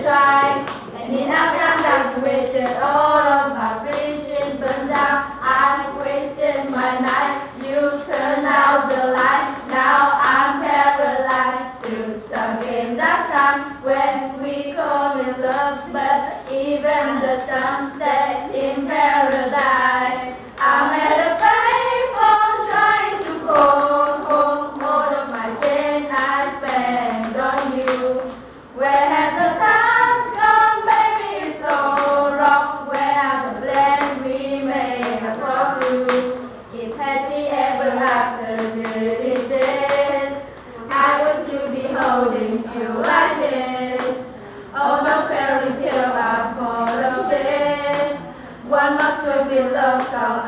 try. And in our time I've wasted all of my bridges burned down. I've wasted my night. You turned out the light. Now I'm paralyzed. Still stuck in that time when we call it love, but even the sunset in paradise. I'm at a payphone trying to call home. All of my days I spent on you. Where have the times gone, baby? It's so wrong. Where are the plans we made for you? If happy ever after this, I want to be holding you like this. Oh, no fairy tale, I'm full of it. One must be love song.